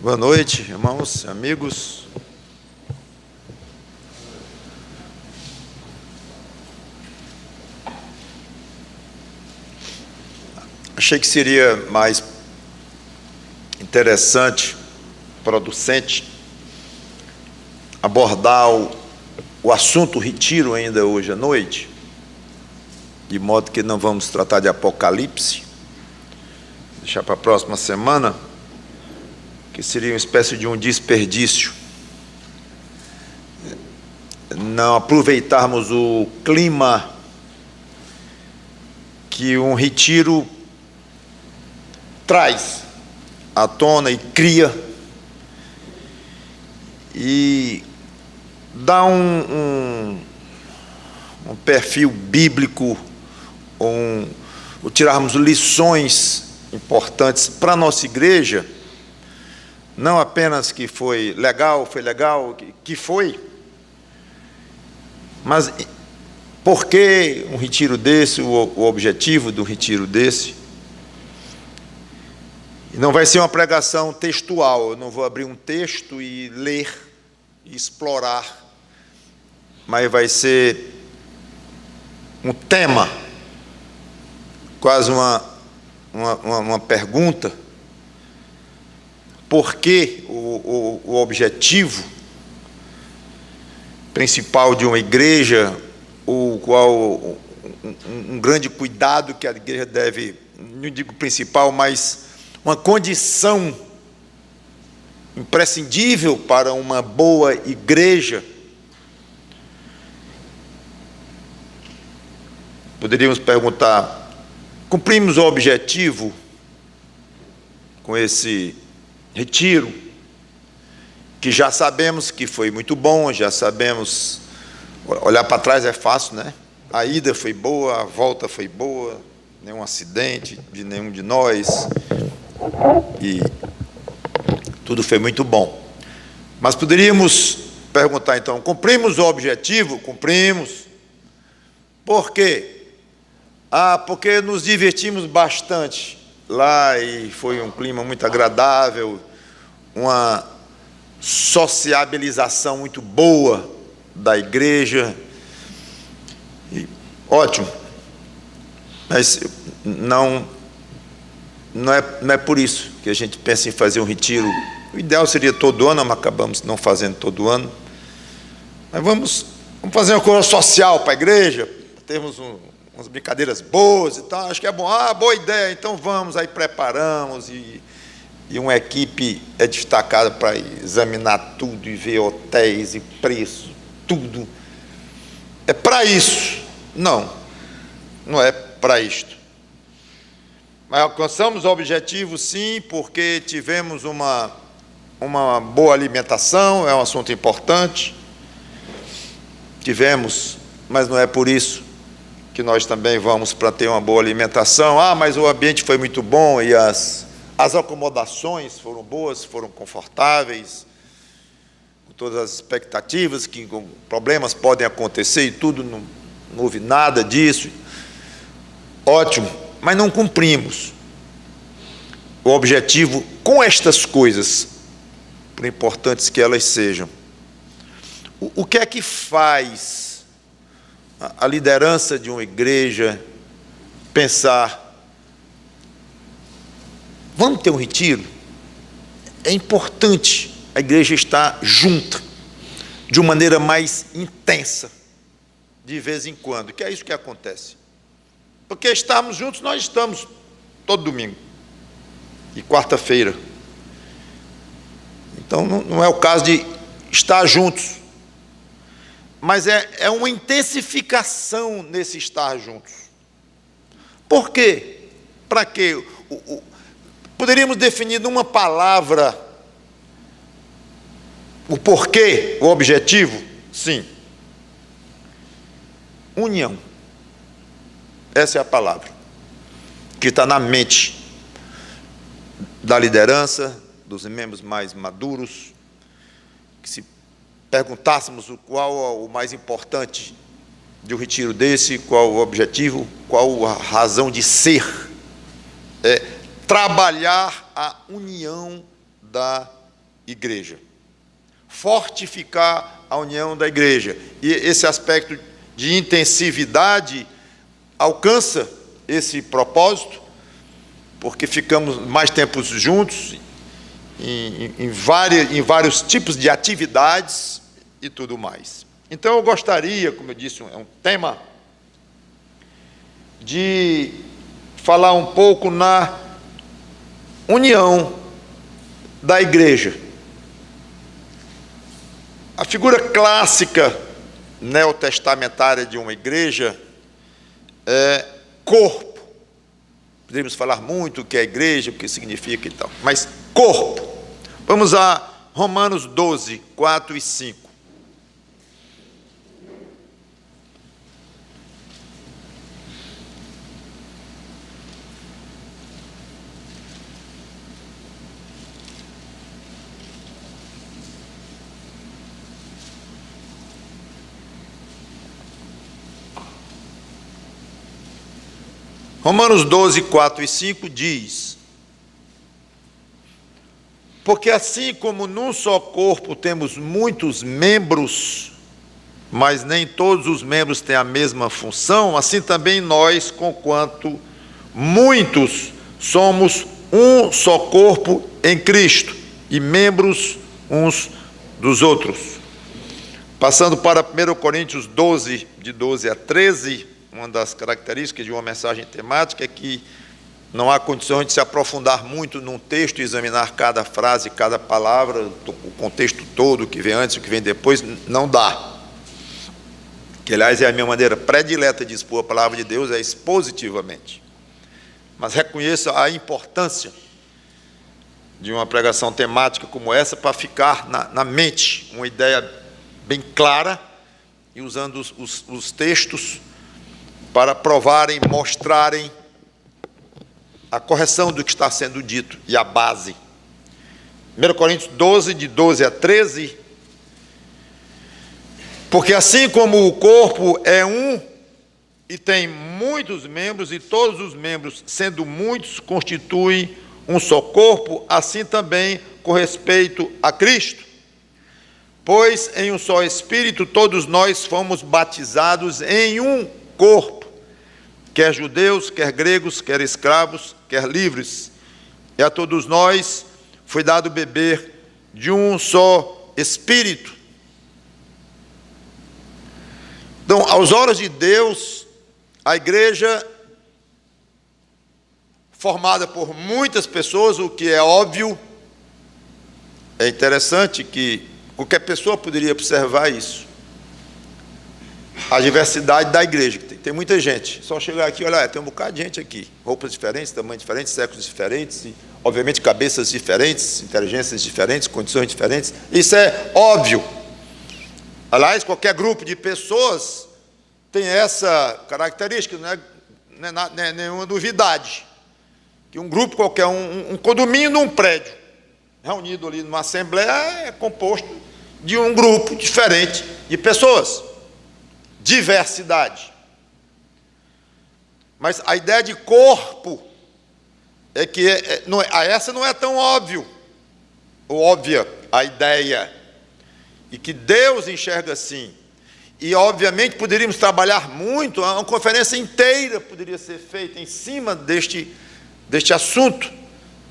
Boa noite, irmãos, amigos. Achei que seria mais interessante, producente, abordar o assunto retiro ainda hoje à noite, de modo que não vamos tratar de Apocalipse, deixar para a próxima semana, que seria uma espécie de um desperdício, não aproveitarmos o clima que um retiro traz à tona e cria, e dá um perfil bíblico, ou tirarmos lições importantes para a nossa igreja, não apenas que foi legal, que foi, mas por que um retiro desse, o objetivo do retiro desse. E não vai ser uma pregação textual, eu não vou abrir um texto e ler, e explorar, mas vai ser um tema, quase uma pergunta. Porque o objetivo principal de uma igreja, o qual um grande cuidado que a igreja deve, não digo principal, mas uma condição imprescindível para uma boa igreja, poderíamos perguntar: cumprimos o objetivo com esse retiro, que já sabemos que foi muito bom, já sabemos, olhar para trás é fácil, né? A ida foi boa, a volta foi boa, nenhum acidente de nenhum de nós, e tudo foi muito bom. Mas poderíamos perguntar então: cumprimos o objetivo? Cumprimos. Por quê? Porque nos divertimos bastante lá e foi um clima muito agradável, uma sociabilização muito boa da igreja, e, ótimo, mas não é por isso que a gente pensa em fazer um retiro. O ideal seria todo ano, mas acabamos não fazendo todo ano, mas vamos fazer uma coisa social para a igreja, temos umas brincadeiras boas e tal, acho que é bom, boa ideia, então vamos, aí preparamos, e uma equipe é destacada para examinar tudo, e ver hotéis e preço, tudo. É para isso? Não é para isto. Mas alcançamos o objetivo, sim, porque tivemos uma boa alimentação, é um assunto importante, tivemos, mas não é por isso que nós também vamos para ter uma boa alimentação. Mas o ambiente foi muito bom e as acomodações foram boas, foram confortáveis, com todas as expectativas, que problemas podem acontecer e tudo, não houve nada disso. Ótimo, mas não cumprimos o objetivo com estas coisas, por importantes que elas sejam. O que é que faz a liderança de uma igreja pensar: vamos ter um retiro? É importante a igreja estar junta, de uma maneira mais intensa, de vez em quando, que é isso que acontece. Porque estarmos juntos, nós estamos todo domingo e quarta-feira. Então não é o caso de estar juntos, mas é uma intensificação nesse estar juntos. Por quê? Para quê? Poderíamos definir numa palavra o porquê, o objetivo? Sim. União. Essa é a palavra que está na mente da liderança, dos membros mais maduros, que se perguntássemos qual o mais importante de um retiro desse, qual o objetivo, qual a razão de ser, trabalhar a união da igreja. Fortificar a união da igreja. E esse aspecto de intensividade alcança esse propósito, porque ficamos mais tempos juntos, em vários tipos de atividades e tudo mais. Então eu gostaria, como eu disse, é um tema, de falar um pouco na união da igreja. A figura clássica neotestamentária de uma igreja é corpo. Podemos falar muito o que é igreja, o que significa e tal, mas corpo. Vamos a Romanos 12, 4 e 5. Romanos 12, 4 e 5 diz: porque assim como num só corpo temos muitos membros, mas nem todos os membros têm a mesma função, assim também nós, conquanto muitos, somos um só corpo em Cristo, e membros uns dos outros. Passando para 1 Coríntios 12, de 12 a 13, uma das características de uma mensagem temática é que não há condições de se aprofundar muito num texto e examinar cada frase, cada palavra, o contexto todo, o que vem antes, o que vem depois, não dá. Que, aliás, é a minha maneira predileta de expor a palavra de Deus, é expositivamente. Mas reconheça a importância de uma pregação temática como essa para ficar na mente uma ideia bem clara e usando os textos para provarem, mostrarem a correção do que está sendo dito e a base. 1 Coríntios 12, de 12 a 13, porque assim como o corpo é um e tem muitos membros, e todos os membros, sendo muitos, constituem um só corpo, assim também com respeito a Cristo. Pois em um só Espírito todos nós fomos batizados em um corpo, quer judeus, quer gregos, quer escravos, quer livres, e a todos nós foi dado beber de um só Espírito. Então, aos olhos de Deus, a igreja, formada por muitas pessoas, o que é óbvio, é interessante que qualquer pessoa poderia observar isso. A diversidade da igreja, tem muita gente, só chegar aqui, olha, tem um bocado de gente aqui, roupas diferentes, tamanhos diferentes, séculos diferentes, e, obviamente cabeças diferentes, inteligências diferentes, condições diferentes, isso é óbvio. Aliás, qualquer grupo de pessoas tem essa característica, não é nenhuma novidade, que um grupo qualquer, um condomínio num prédio, reunido ali numa assembleia, é composto de um grupo diferente de pessoas. Diversidade. Mas a ideia de corpo é que essa não é tão óbvia a ideia, e que Deus enxerga assim. E obviamente poderíamos trabalhar muito, uma conferência inteira poderia ser feita em cima deste assunto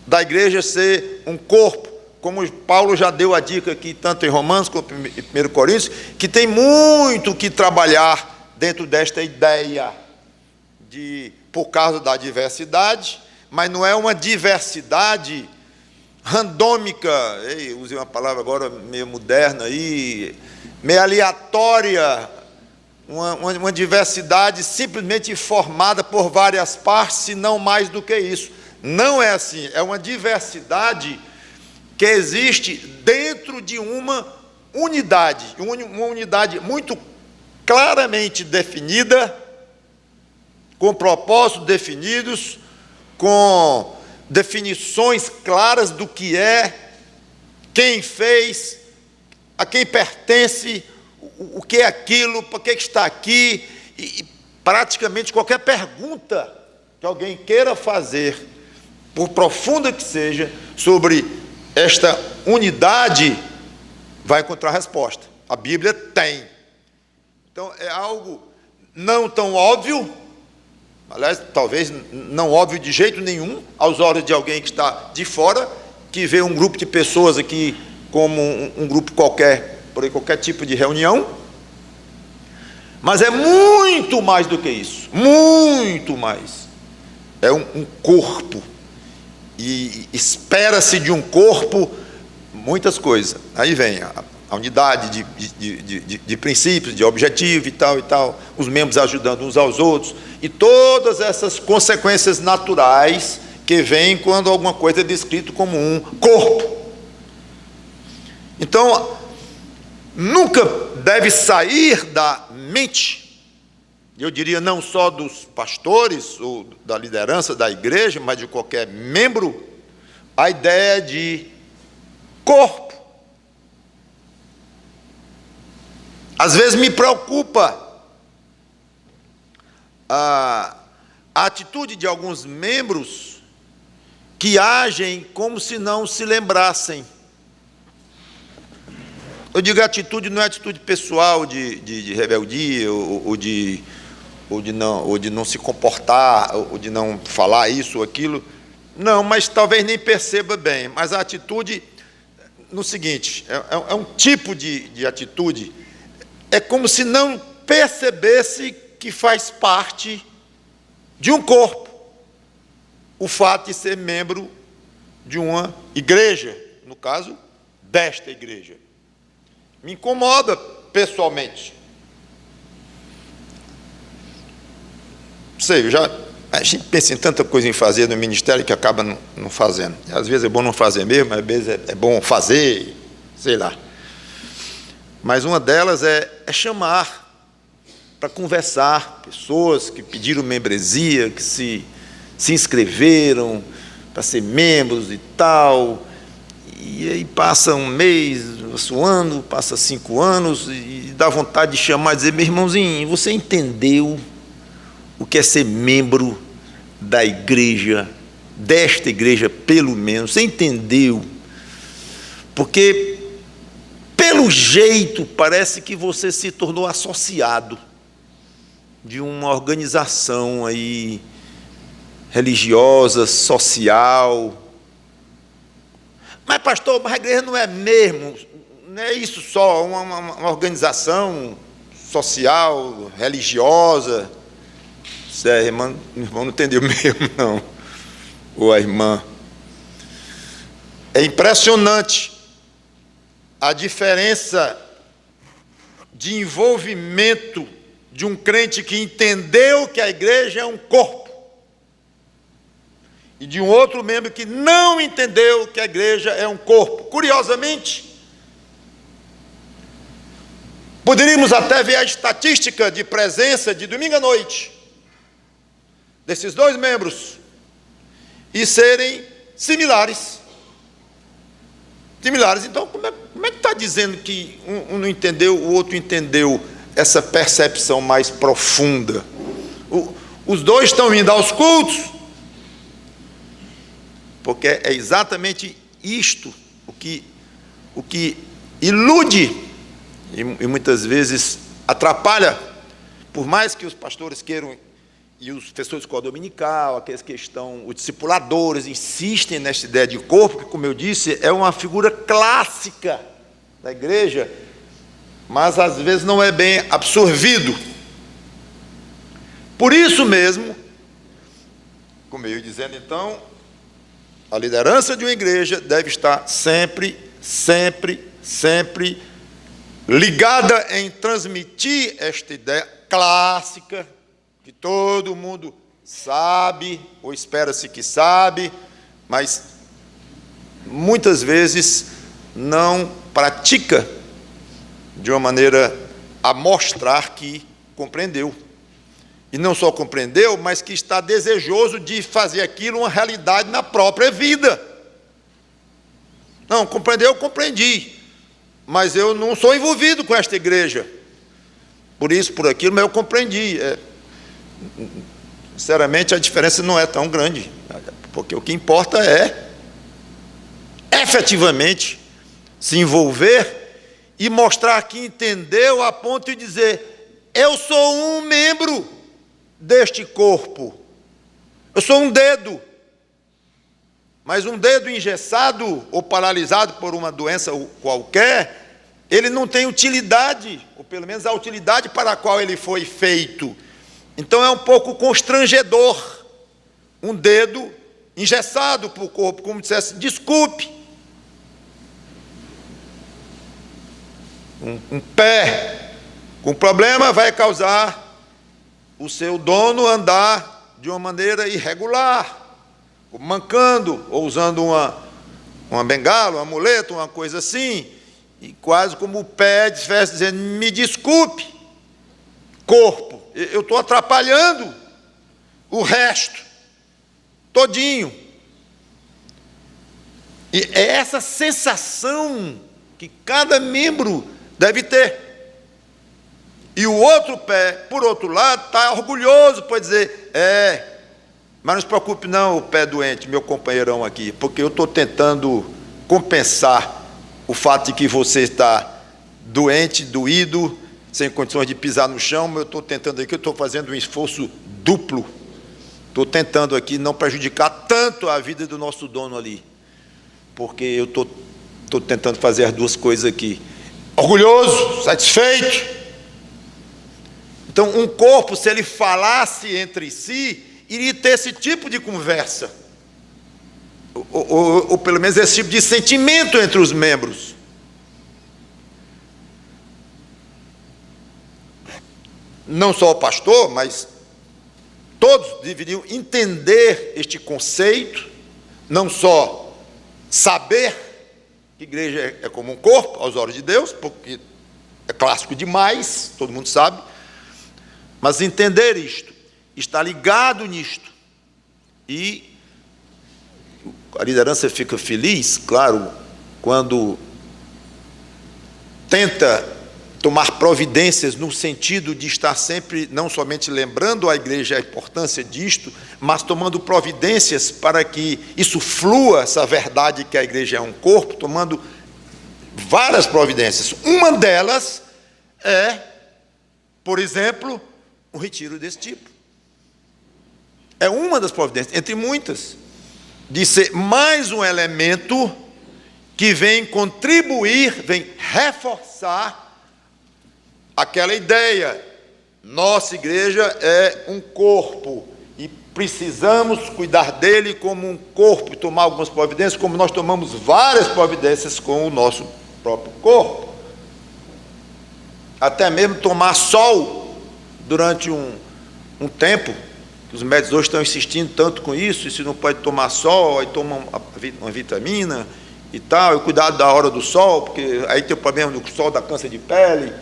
da igreja ser um corpo, como Paulo já deu a dica aqui, tanto em Romanos como em 1 Coríntios, que tem muito que trabalhar dentro desta ideia, por causa da diversidade, mas não é uma diversidade randômica, usei uma palavra agora meio moderna, meio aleatória, uma diversidade simplesmente formada por várias partes, e não mais do que isso. Não é assim, é uma diversidade que existe dentro de uma unidade muito claramente definida, com propósitos definidos, com definições claras do que é, quem fez, a quem pertence, o que é aquilo, para que está aqui, e praticamente qualquer pergunta que alguém queira fazer, por profunda que seja, sobre esta unidade, vai encontrar resposta. A Bíblia tem. Então, é algo não tão óbvio, aliás, talvez não óbvio de jeito nenhum, aos olhos de alguém que está de fora, que vê um grupo de pessoas aqui como um grupo qualquer, por aí, qualquer tipo de reunião, mas é muito mais do que isso, muito mais. É um corpo, e espera-se de um corpo muitas coisas. Aí vem a unidade de princípios, de objetivo e tal, os membros ajudando uns aos outros, e todas essas consequências naturais que vêm quando alguma coisa é descrito como um corpo. Então, nunca deve sair da mente, eu diria não só dos pastores ou da liderança da igreja, mas de qualquer membro, a ideia de corpo. Às vezes me preocupa a atitude de alguns membros que agem como se não se lembrassem. Eu digo atitude, não é atitude pessoal de rebeldia, ou de não se comportar, ou de não falar isso ou aquilo. Não, mas talvez nem perceba bem. Mas a atitude, no seguinte, é um tipo de atitude, é como se não percebesse que faz parte de um corpo, o fato de ser membro de uma igreja, no caso, desta igreja. Me incomoda pessoalmente. Sei, a gente pensa em tanta coisa em fazer no ministério que acaba não fazendo. Às vezes é bom não fazer mesmo, às vezes é bom fazer, sei lá. Mas uma delas é chamar para conversar pessoas que pediram membresia, que se inscreveram para ser membros e tal, e aí passa um mês, um ano, passa 5 anos, e dá vontade de chamar e dizer: meu irmãozinho, você entendeu o que é ser membro da igreja, desta igreja pelo menos? Você entendeu? Porque pelo jeito, parece que você se tornou associado de uma organização aí religiosa, social. Mas, pastor, mas a igreja não é mesmo, não é isso só, uma organização social, religiosa. A irmã não entendeu mesmo, não. Ou a irmã. É impressionante a diferença de envolvimento de um crente que entendeu que a igreja é um corpo e de um outro membro que não entendeu que a igreja é um corpo. Curiosamente, poderíamos até ver a estatística de presença de domingo à noite desses dois membros e serem similares. Então, como é que está dizendo que um não entendeu, o outro entendeu essa percepção mais profunda? Os dois estão indo aos cultos, porque é exatamente isto o que ilude e muitas vezes atrapalha, por mais que os pastores queiram, e os professores de escola dominical, aqueles que estão, os discipuladores, insistem nessa ideia de corpo, que, como eu disse, é uma figura clássica da igreja, mas às vezes não é bem absorvido. Por isso mesmo, como eu ia dizendo, então, a liderança de uma igreja deve estar sempre ligada em transmitir esta ideia clássica, que todo mundo sabe, ou espera-se que sabe, mas muitas vezes não pratica de uma maneira a mostrar que compreendeu. E não só compreendeu, mas que está desejoso de fazer aquilo uma realidade na própria vida. Não, compreendeu, eu compreendi, mas eu não sou envolvido com esta igreja, por isso, por aquilo, mas eu compreendi. Sinceramente, a diferença não é tão grande, porque o que importa é efetivamente se envolver e mostrar que entendeu a ponto de dizer: eu sou um membro deste corpo, eu sou um dedo, mas um dedo engessado ou paralisado por uma doença qualquer, ele não tem utilidade, ou pelo menos a utilidade para a qual ele foi feito. Então é um pouco constrangedor um dedo engessado para o corpo, como dissesse: desculpe. Um pé com problema vai causar o seu dono andar de uma maneira irregular, mancando, ou usando uma bengala, um amuleto, uma coisa assim, e quase como o pé estivesse dizendo: me desculpe, corpo, eu estou atrapalhando o resto todinho. E é essa sensação que cada membro deve ter. E o outro pé, por outro lado, está orgulhoso, pode dizer: mas não se preocupe não, o pé doente, meu companheirão aqui, porque eu estou tentando compensar o fato de que você está doente, doído, sem condições de pisar no chão, mas eu estou tentando aqui, eu estou fazendo um esforço duplo, estou tentando aqui não prejudicar tanto a vida do nosso dono ali, porque eu estou tentando fazer as duas coisas aqui. Orgulhoso, satisfeito. Então, um corpo, se ele falasse entre si, iria ter esse tipo de conversa, ou pelo menos esse tipo de sentimento entre os membros. Não só o pastor, mas todos deveriam entender este conceito, não só saber que a igreja é como um corpo aos olhos de Deus, porque é clássico demais, todo mundo sabe, mas entender isto, estar ligado nisto, e a liderança fica feliz, claro, quando tenta tomar providências no sentido de estar sempre, não somente lembrando à igreja a importância disto, mas tomando providências para que isso flua, essa verdade que a igreja é um corpo, tomando várias providências. Uma delas é, por exemplo, um retiro desse tipo. É uma das providências, entre muitas, de ser mais um elemento que vem contribuir, vem reforçar aquela ideia: nossa igreja é um corpo e precisamos cuidar dele como um corpo e tomar algumas providências, como nós tomamos várias providências com o nosso próprio corpo. Até mesmo tomar sol durante um tempo, que os médicos hoje estão insistindo tanto com isso, e se não pode tomar sol, aí toma uma vitamina e tal, e cuidado da hora do sol, porque aí tem o problema do sol, da câncer de pele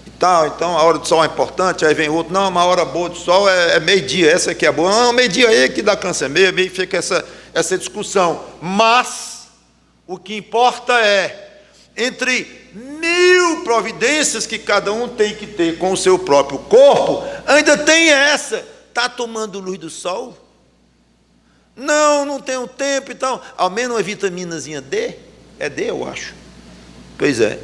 e tal. Então a hora do sol é importante. Aí vem outro: não, uma hora boa do sol é meio-dia, essa aqui é boa. Não, meio-dia aí que dá câncer, meio fica essa discussão. Mas o que importa é, entre 1000 providências que cada um tem que ter com o seu próprio corpo, ainda tem essa: está tomando luz do sol? Não tenho tempo e tal. Ao menos uma vitaminazinha D, é D, eu acho. Pois é.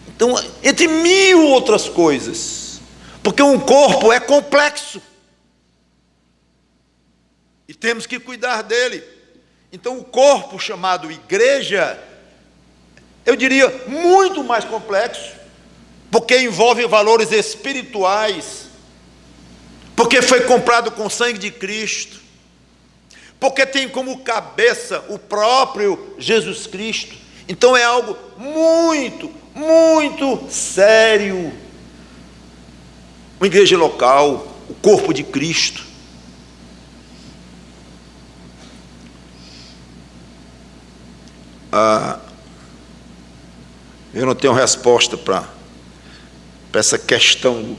Então, entre 1000 outras coisas, porque um corpo é complexo e temos que cuidar dele. Então, o corpo chamado igreja, eu diria, muito mais complexo, porque envolve valores espirituais, porque foi comprado com o sangue de Cristo, porque tem como cabeça o próprio Jesus Cristo. Então é algo muito, muito sério. Uma igreja local, o corpo de Cristo. Eu não tenho resposta para essa questão do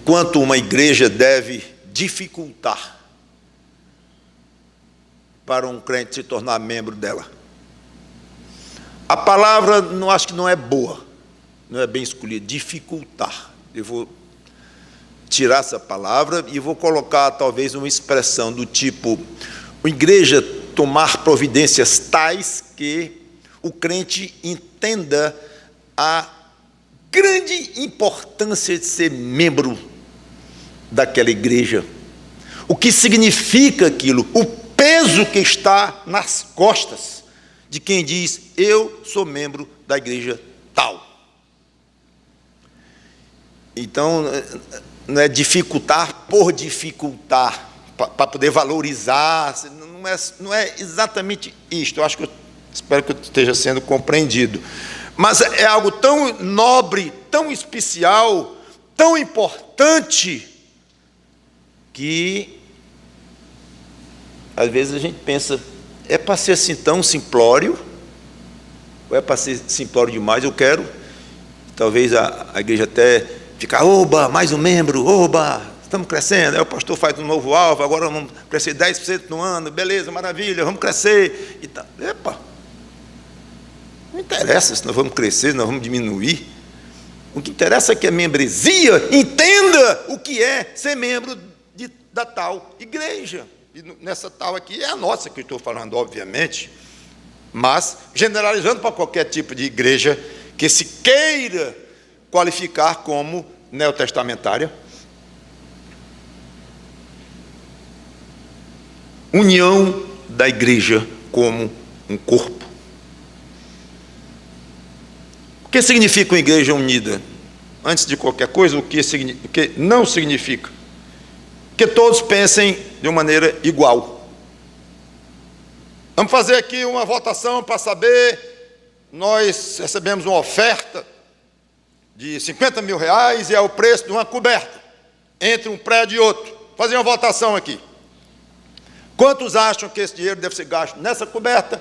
quanto uma igreja deve dificultar para um crente se tornar membro dela. A palavra, acho que não é boa, não é bem escolhida, dificultar. Eu vou tirar essa palavra e vou colocar talvez uma expressão do tipo: a igreja tomar providências tais que o crente entenda a grande importância de ser membro daquela igreja, o que significa aquilo, o peso que está nas costas de quem diz: eu sou membro da igreja tal. Então, não é dificultar por dificultar, para poder valorizar, não é exatamente isto. Eu acho que espero que eu esteja sendo compreendido. Mas é algo tão nobre, tão especial, tão importante, que às vezes a gente pensa: é para ser assim tão simplório? Ou é para ser simplório demais? Eu quero, talvez a igreja até ficar: oba, mais um membro, oba, estamos crescendo. Aí o pastor faz um novo alvo, agora vamos crescer 10% no ano, beleza, maravilha, vamos crescer. E tá, epa, não interessa se nós vamos crescer, se nós vamos diminuir. O que interessa é que a membresia entenda o que é ser membro da tal igreja. E nessa tal aqui é a nossa que eu estou falando, obviamente, mas generalizando para qualquer tipo de igreja que se queira qualificar como neotestamentária. União da igreja como um corpo. O que significa uma igreja unida? Antes de qualquer coisa, o que não significa? Que todos pensem de uma maneira igual. Vamos fazer aqui uma votação para saber, nós recebemos uma oferta de R$50 mil e é o preço de uma coberta entre um prédio e outro. Fazer uma votação aqui. Quantos acham que esse dinheiro deve ser gasto nessa coberta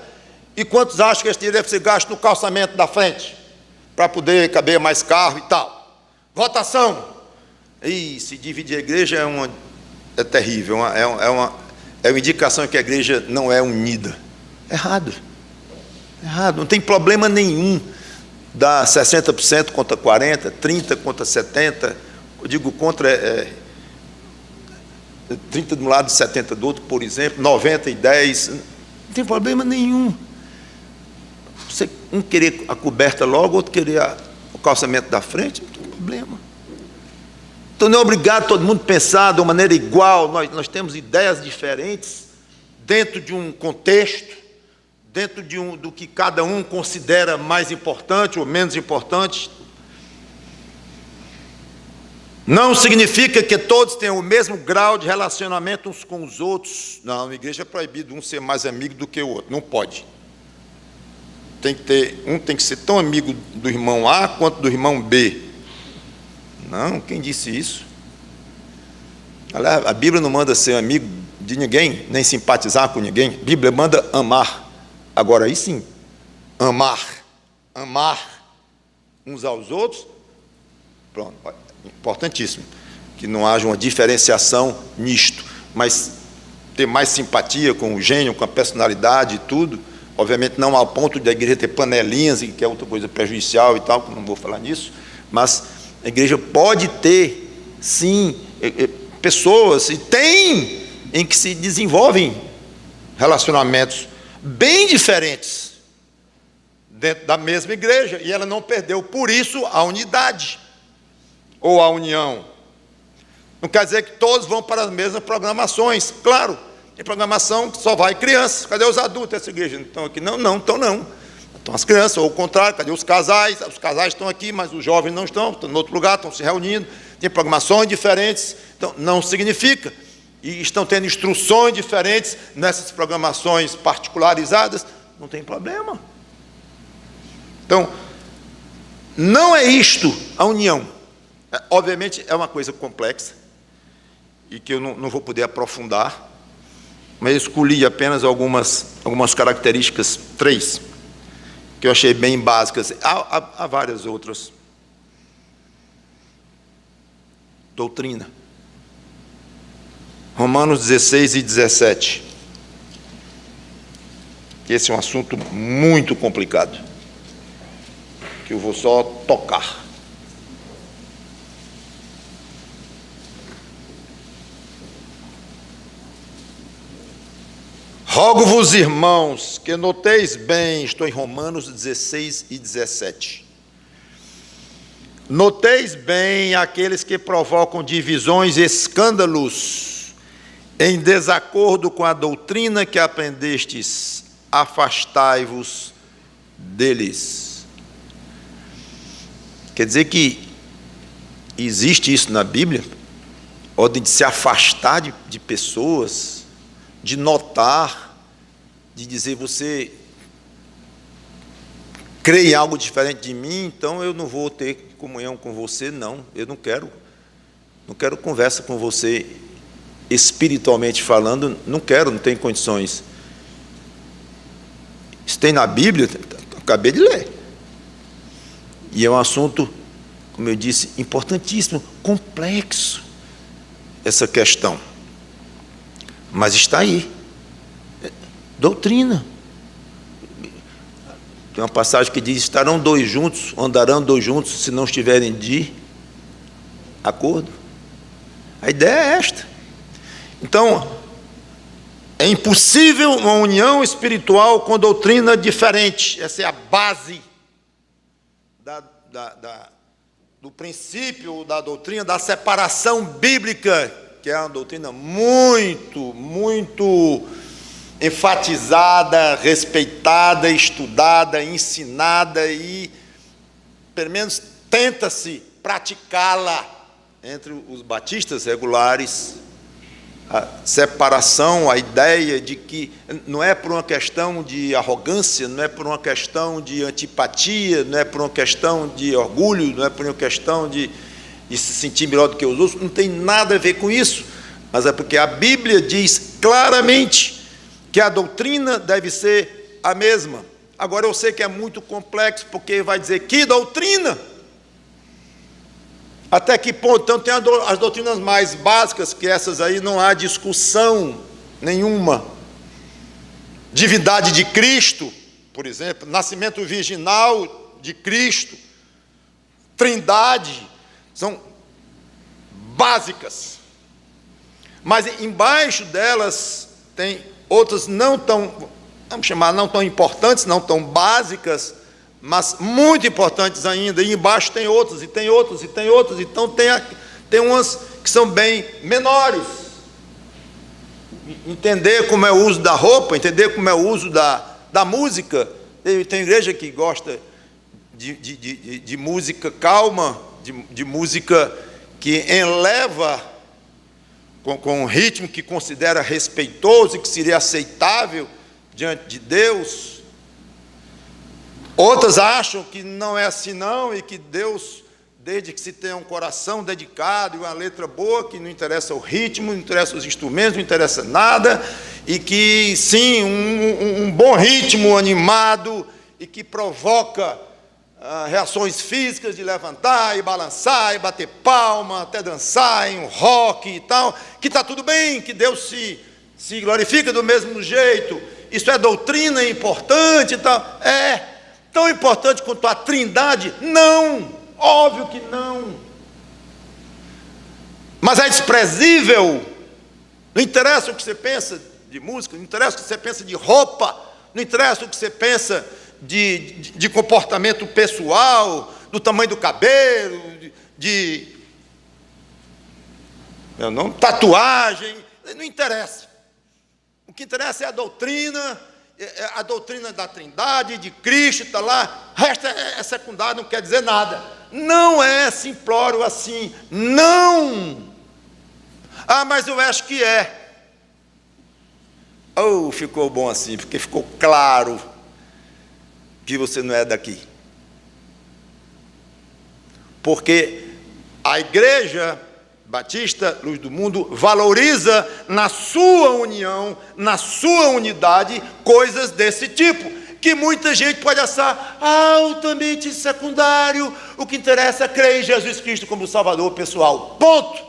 e quantos acham que esse dinheiro deve ser gasto no calçamento da frente, para poder caber mais carro e tal? Votação. E se dividir a igreja é terrível, é uma indicação que a igreja não é unida. Errado, não tem problema nenhum dar 60% contra 40%, 30% contra 70%, eu digo contra 30% de um lado e 70% do outro, por exemplo, 90% e 10%, não tem problema nenhum. Você um querer a coberta logo, outro querer o calçamento da frente, não tem problema. Então não é obrigado todo mundo pensar de uma maneira igual, nós temos ideias diferentes, dentro de um contexto, dentro do que cada um considera mais importante ou menos importante. Não significa que todos tenham o mesmo grau de relacionamento uns com os outros. Não, na igreja é proibido um ser mais amigo do que o outro, não pode. Um tem que ser tão amigo do irmão A quanto do irmão B. Não, quem disse isso? A Bíblia não manda ser amigo de ninguém, nem simpatizar com ninguém. A Bíblia manda amar. Agora aí sim, amar uns aos outros, pronto, importantíssimo, que não haja uma diferenciação nisto, mas ter mais simpatia com o gênio, com a personalidade e tudo, obviamente não ao ponto de a igreja ter panelinhas, que é outra coisa prejudicial e tal, que não vou falar nisso, mas a igreja pode ter, sim, pessoas, e tem, em que se desenvolvem relacionamentos bem diferentes dentro da mesma igreja, e ela não perdeu, por isso, a unidade ou a união. Não quer dizer que todos vão para as mesmas programações. Claro, tem programação que só vai crianças. Cadê os adultos dessa igreja? Não estão aqui? Não estão não. Estão as crianças, ou o contrário, cadê os casais? Os casais estão aqui, mas os jovens não estão em outro lugar, estão se reunindo, tem programações diferentes. Então, não significa. E estão tendo instruções diferentes nessas programações particularizadas, não tem problema. Então, não é isto a união. Obviamente é uma coisa complexa e que eu não vou poder aprofundar, mas eu escolhi apenas algumas características, 3, que eu achei bem básicas. Há várias outras. Doutrina. Romanos 16 e 17. Esse é um assunto muito complicado, que eu vou só tocar. Rogo-vos, irmãos, que noteis bem, estou em Romanos 16 e 17. Noteis bem aqueles que provocam divisões e escândalos, em desacordo com a doutrina que aprendestes, afastai-vos deles. Quer dizer que existe isso na Bíblia, ordem de se afastar de pessoas, de notar, de dizer: você crê em algo diferente de mim, então eu não vou ter comunhão com você, não. Eu não quero conversa com você espiritualmente falando, não tenho condições. Isso tem na Bíblia, acabei de ler. E é um assunto, como eu disse, importantíssimo, complexo, essa questão. Mas está aí. Doutrina. Tem uma passagem que diz: estarão dois juntos, andarão dois juntos, se não estiverem de acordo. A ideia é esta. Então, é impossível uma união espiritual com doutrina diferente. Essa é a base do princípio da doutrina da separação bíblica, que é uma doutrina muito, muito enfatizada, respeitada, estudada, ensinada e, pelo menos, tenta-se praticá-la entre os batistas regulares. A separação, a ideia de que não é por uma questão de arrogância, não é por uma questão de antipatia, não é por uma questão de orgulho, não é por uma questão de se sentir melhor do que os outros, não tem nada a ver com isso, mas é porque a Bíblia diz claramente que a doutrina deve ser a mesma. Agora, eu sei que é muito complexo, porque vai dizer: que doutrina? Até que ponto? Então tem as doutrinas mais básicas, que essas aí não há discussão nenhuma. Divindade de Cristo, por exemplo, nascimento virginal de Cristo, Trindade, são básicas. Mas embaixo delas tem outras não tão, vamos chamar, não tão importantes, não tão básicas, mas muito importantes ainda. E embaixo tem outras, e tem outras, e tem outras. Então tem umas que são bem menores. Entender como é o uso da roupa, entender como é o uso da música. Tem igreja que gosta de música calma, de música que eleva com um ritmo que considera respeitoso e que seria aceitável diante de Deus. Outras acham que não é assim não, e que Deus, desde que se tenha um coração dedicado e uma letra boa, que não interessa o ritmo, não interessa os instrumentos, não interessa nada, e que sim, um bom ritmo animado e que provoca reações físicas de levantar e balançar e bater palma, até dançar em um rock e tal, que está tudo bem, que Deus se glorifica do mesmo jeito. Isso é doutrina, é importante e tal. É tão importante quanto a Trindade? Não, óbvio que não. Mas é desprezível. Não interessa o que você pensa de música, não interessa o que você pensa de roupa, não interessa o que você pensa de comportamento pessoal, do tamanho do cabelo, tatuagem, não interessa. O que interessa é a doutrina da Trindade, de Cristo, está lá. O resto é secundário, não quer dizer nada. Não é simplório assim, não. Ah, mas eu acho que é. Oh, ficou bom assim, porque ficou claro que você não é daqui. Porque a Igreja Batista Luz do Mundo valoriza na sua união, na sua unidade, coisas desse tipo, que muita gente pode achar altamente secundário. O que interessa é crer em Jesus Cristo como Salvador pessoal. Ponto.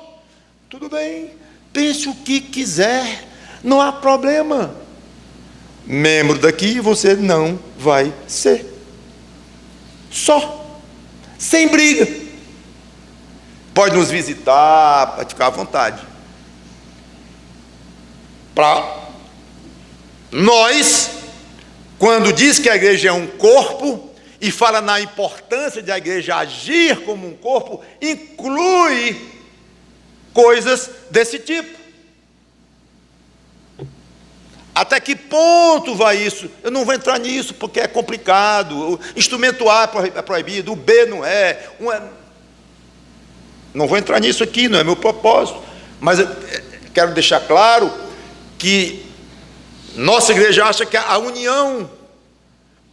Tudo bem, pense o que quiser, não há problema. Membro daqui você não vai ser. Só. Sem briga. Pode nos visitar, pode ficar à vontade. Para Nós, quando diz que a igreja é um corpo e fala na importância de a igreja agir como um corpo, inclui coisas desse tipo. Até que ponto vai isso? Eu não vou entrar nisso porque é complicado. O instrumento A é proibido, o B não é. Não vou entrar nisso aqui, não é meu propósito. Mas eu quero deixar claro que nossa igreja acha que a união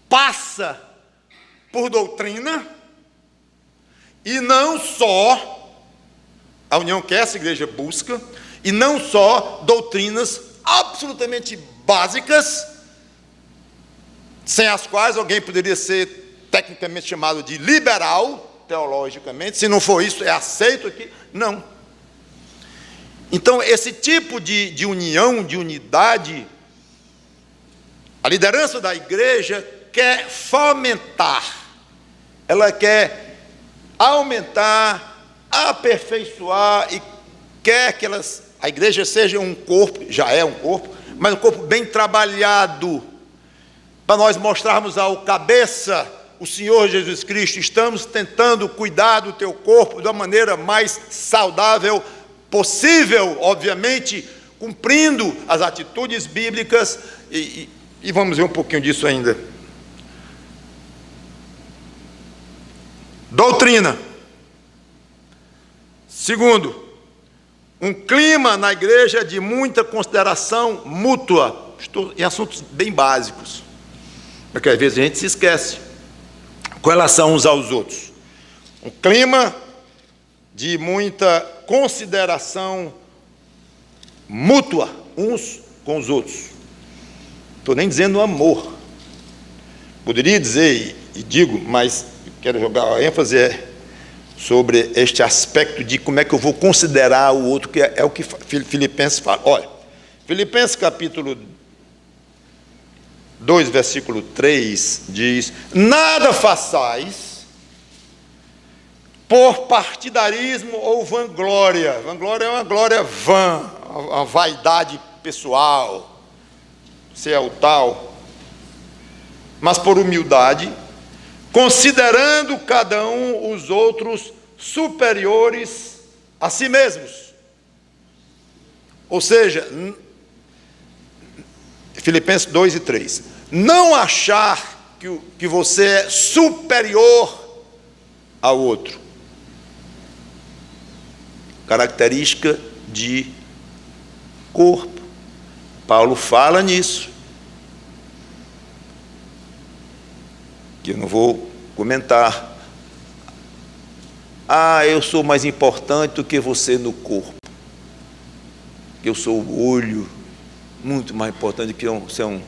passa por doutrina, e não só a união que essa igreja busca, e não só doutrinas absolutamente básicas, sem as quais alguém poderia ser tecnicamente chamado de liberal, teologicamente. Se não for isso, é aceito aqui. Não. Então, esse tipo de união, de unidade, a liderança da igreja quer fomentar, ela quer aumentar, aperfeiçoar, e quer que a igreja seja um corpo, já é um corpo, mas um corpo bem trabalhado, para nós mostrarmos ao cabeça, o Senhor Jesus Cristo. Estamos tentando cuidar do teu corpo da maneira mais saudável possível, obviamente, cumprindo as atitudes bíblicas, e vamos ver um pouquinho disso ainda. Doutrina. Segundo, um clima na igreja de muita consideração mútua. Estou em assuntos bem básicos, porque às vezes a gente se esquece com relação uns aos outros. Um clima de muita consideração mútua uns com os outros. Estou nem dizendo amor. Poderia dizer, e digo, mas quero jogar a ênfase sobre este aspecto de como é que eu vou considerar o outro, que é o que Filipenses fala. Olha, Filipenses capítulo 2, versículo 3, diz: nada façais por partidarismo ou vanglória. Vanglória é uma glória vã, uma vaidade pessoal, se é o tal, mas por humildade, considerando cada um os outros superiores a si mesmos. Ou seja, Filipenses 2 e 3. Não achar que você é superior ao outro. Característica de corpo. Paulo fala nisso, que eu não vou comentar. Eu sou mais importante do que você no corpo. Eu sou o olho, muito mais importante do que ser um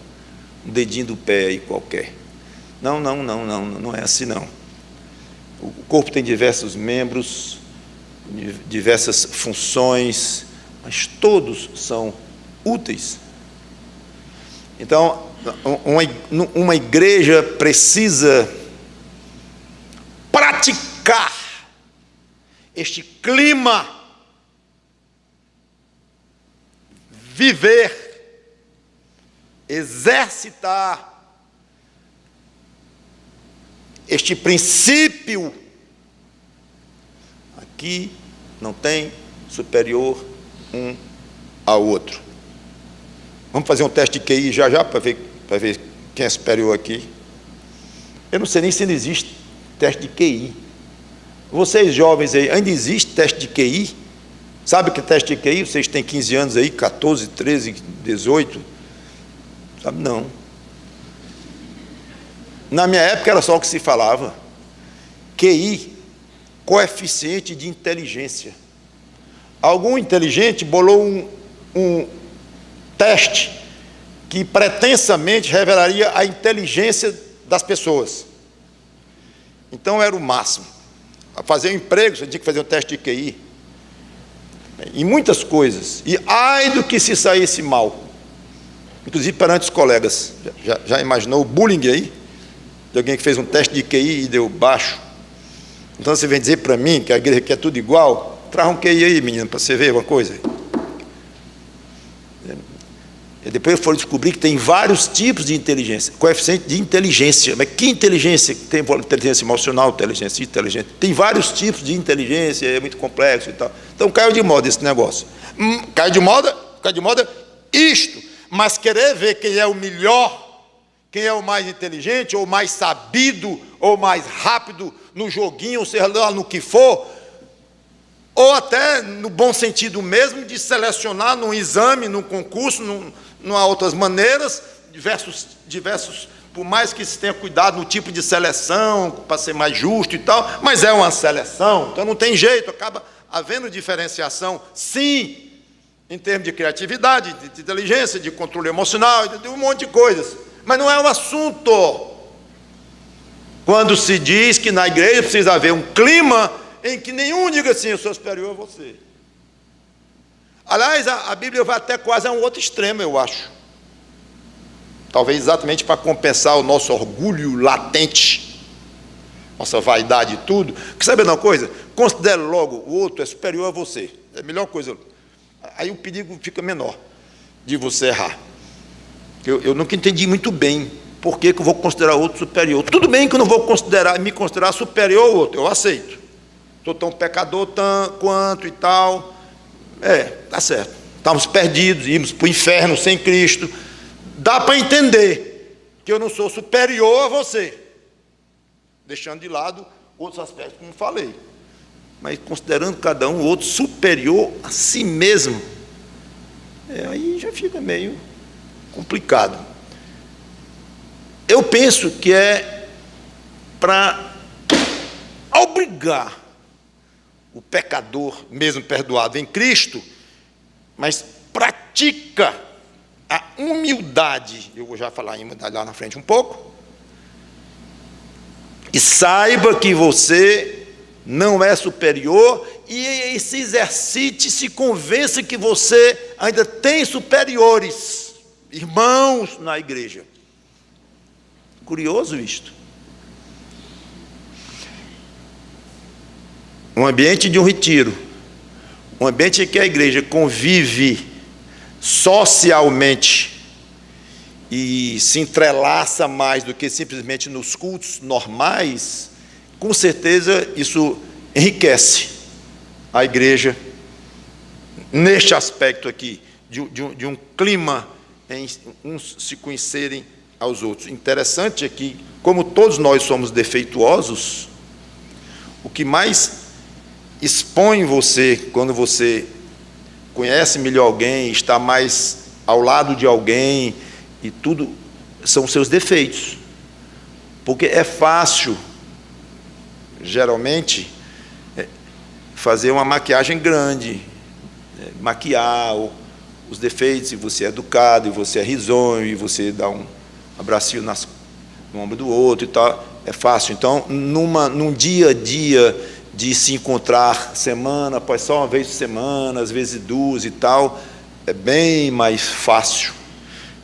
dedinho do pé aí qualquer. Não é assim não. O corpo tem diversos membros, diversas funções, mas todos são úteis. Então, uma igreja precisa praticar este clima, viver, exercitar este princípio. Aqui não tem superior um ao outro. Vamos fazer um teste de QI já para ver quem é superior aqui. Eu não sei nem se ainda existe teste de QI. Vocês jovens aí, ainda existe teste de QI? Sabe o que é teste de QI? Vocês têm 15 anos aí, 14, 13, 18? Sabe, não. Na minha época era só o que se falava. QI, coeficiente de inteligência. Algum inteligente bolou um teste que pretensamente revelaria a inteligência das pessoas. Então era o máximo. Para fazer um emprego, você tinha que fazer um teste de QI. Em muitas coisas. E ai do que se saísse mal. Inclusive perante os colegas. Já imaginou o bullying aí? De alguém que fez um teste de QI e deu baixo. Então você vem dizer para mim que a igreja quer tudo igual? Traz um QI aí, menino, para você ver uma coisa. E depois foram descobrir que tem vários tipos de inteligência, coeficiente de inteligência. Mas que inteligência? Tem inteligência emocional, inteligência inteligente. Tem vários tipos de inteligência, é muito complexo e tal. Então caiu de moda esse negócio. Caiu de moda isto. Mas querer ver quem é o melhor, quem é o mais inteligente, ou mais sabido, ou mais rápido no joguinho, seja lá no que for, ou até no bom sentido mesmo, de selecionar num exame, num concurso, não há outras maneiras, diversos, por mais que se tenha cuidado no tipo de seleção, para ser mais justo e tal, mas é uma seleção, então não tem jeito, acaba havendo diferenciação, sim, em termos de criatividade, de inteligência, de controle emocional, de um monte de coisas, mas não é um assunto. Quando se diz que na igreja precisa haver um clima em que nenhum diga assim, eu sou superior a você. Aliás, a Bíblia vai até quase a um outro extremo, eu acho. Talvez exatamente para compensar o nosso orgulho latente, nossa vaidade e tudo. Porque sabe uma coisa? Considere logo o outro é superior a você. É a melhor coisa. Aí o perigo fica menor de você errar. Eu nunca entendi muito bem por que eu vou considerar outro superior. Tudo bem que eu não vou me considerar superior ao outro, eu aceito. Estou tão pecador quanto e tal. Tá certo. Estamos perdidos, íamos para o inferno sem Cristo. Dá para entender que eu não sou superior a você, deixando de lado outros aspectos, como falei. Mas considerando cada um outro superior a si mesmo, aí já fica meio complicado. Eu penso que é para obrigar o pecador, mesmo perdoado em Cristo, mas pratica a humildade. Eu vou já falar em humildade lá na frente um pouco. E saiba que você não é superior e se exercite, se convença que você ainda tem superiores, irmãos na igreja. Curioso isto. Um ambiente de um retiro, um ambiente em que a igreja convive socialmente e se entrelaça mais do que simplesmente nos cultos normais, com certeza isso enriquece a igreja neste aspecto aqui, de um clima em uns se conhecerem aos outros. Interessante é que, como todos nós somos defeituosos, o que mais expõe você, quando você conhece melhor alguém, está mais ao lado de alguém, e tudo, são os seus defeitos. Porque é fácil, geralmente, fazer uma maquiagem grande, maquiar os defeitos, e você é educado, e você é risonho, e você dá um abracinho no ombro do outro e tal, é fácil. Então, num dia a dia de se encontrar semana após só uma vez por semana, às vezes duas e tal, é bem mais fácil.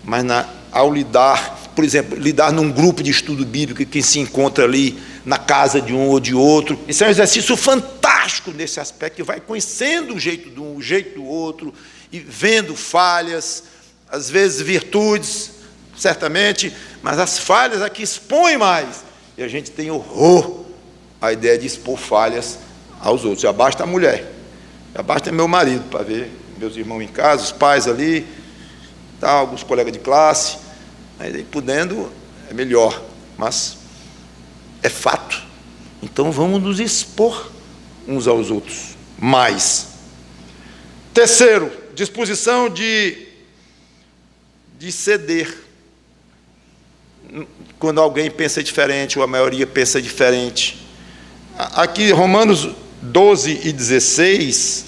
Mas ao lidar, por exemplo, lidar num grupo de estudo bíblico que se encontra ali na casa de um ou de outro, isso é um exercício fantástico nesse aspecto, que vai conhecendo o jeito de um, o jeito do outro, e vendo falhas, às vezes virtudes, certamente, mas as falhas aqui expõem mais, e a gente tem horror a ideia de expor falhas aos outros. Já basta a mulher, já basta meu marido, para ver meus irmãos em casa, os pais ali, tal, alguns colegas de classe, aí podendo é melhor, mas é fato. Então vamos nos expor uns aos outros mais. Terceiro, disposição de ceder. Quando alguém pensa diferente, ou a maioria pensa diferente. Aqui, Romanos 12 e 16,